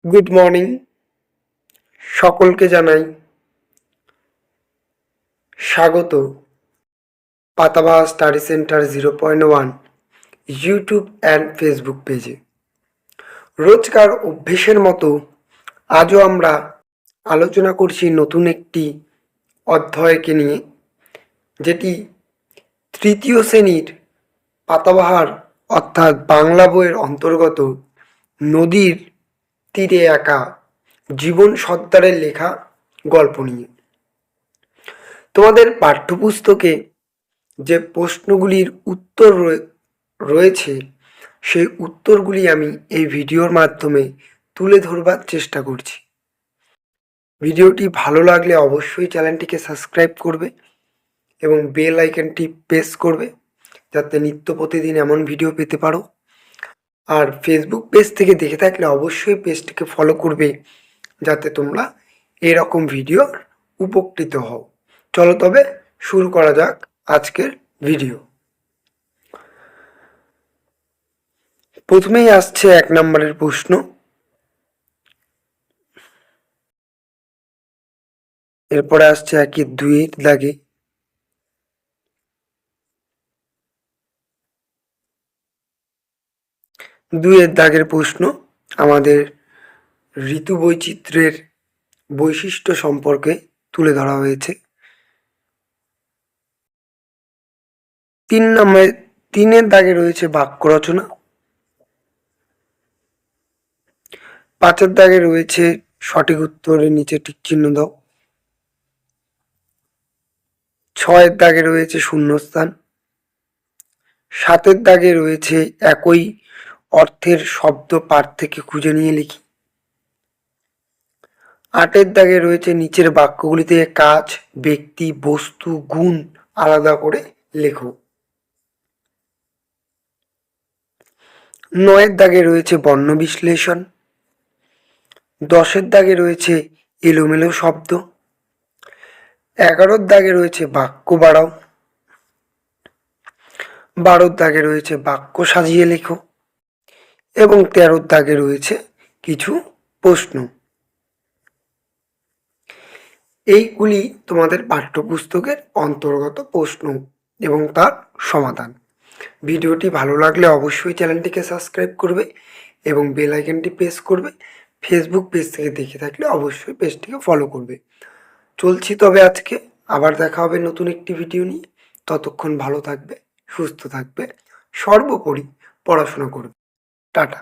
Good morning. সকলকে জানাই স্বাগত Patabahar study centre 0.1 YouTube and Facebook পেজে। রোজকার অভ্যেসের মতো আজও আমরা আলোচনা করছি নতুন একটি অধ্যায়কে নিয়ে, যেটি তৃতীয় শ্রেণীর পাতাবাহার অর্থাৎ বাংলা বইয়ের অন্তর্গত নদীর তীরে একা জীবন সর্দারের লেখা গল্প নিয়ে। তোমাদের পাঠ্যপুস্তকে যে প্রশ্নগুলির উত্তর রয়েছে সেই উত্তরগুলি আমি এই ভিডিওর মাধ্যমে তুলে ধরবার চেষ্টা করছি। ভিডিওটি ভালো লাগলে অবশ্যই চ্যানেলটিকে সাবস্ক্রাইব করবে এবং বেল আইকনটি প্রেস করবে যাতে নিত্য প্রতিদিন এমন ভিডিও পেতে পারো। আর ফেসবুক পেজ থেকে দেখে থাকলে অবশ্যই পেজটিকে ফলো করবে যাতে তোমরা এরকম ভিডিওর উপকৃত হও। চলো তবে শুরু করা যাক আজকের ভিডিও। প্রথমেই আসছে 1 নম্বরের প্রশ্ন। এরপরে আসছে 1-2 দাগে। দুইয়ের দাগের প্রশ্ন আমাদের ঋতু বৈচিত্র্যের বৈশিষ্ট্য সম্পর্কে তুলে ধরা হয়েছে। 3-এর দাগে রয়েছে বাক্য রচনা। 5-এর দাগে রয়েছে সঠিক উত্তরের নিচে টিক চিহ্ন দাও। 6-এর দাগে রয়েছে শূন্যস্থান। 7-এর দাগে রয়েছে একই অর্থের শব্দ পাঠ থেকে খুঁজে নিয়ে লিখি। 8-এর দাগে রয়েছে নিচের বাক্যগুলি থেকে কাজ, ব্যক্তি, বস্তু, গুণ আলাদা করে লেখো। 9-এর দাগে রয়েছে বর্ণ বিশ্লেষণ। 10-এর দাগে রয়েছে এলোমেলো শব্দ। 11-এর দাগে রয়েছে বাক্য বাড়াও। 12-এর দাগে রয়েছে বাক্য সাজিয়ে লেখো এবং 13-এর দাগে রয়েছে কিছু প্রশ্ন। এইগুলি তোমাদের পাঠ্যপুস্তকের অন্তর্গত প্রশ্ন এবং তার সমাধান। ভিডিওটি ভালো লাগলে অবশ্যই চ্যানেলটিকে সাবস্ক্রাইব করবে এবং বেল আইকনটি প্রেস করবে। ফেসবুক পেজ থেকে দেখে থাকলে অবশ্যই পেজটিকে ফলো করবে। চলছি তবে আজকে, আবার দেখা হবে নতুন একটি ভিডিও নিয়ে। ততক্ষণ ভালো থাকবে, সুস্থ থাকবে, সর্বোপরি পড়াশোনা করবে। টাটা।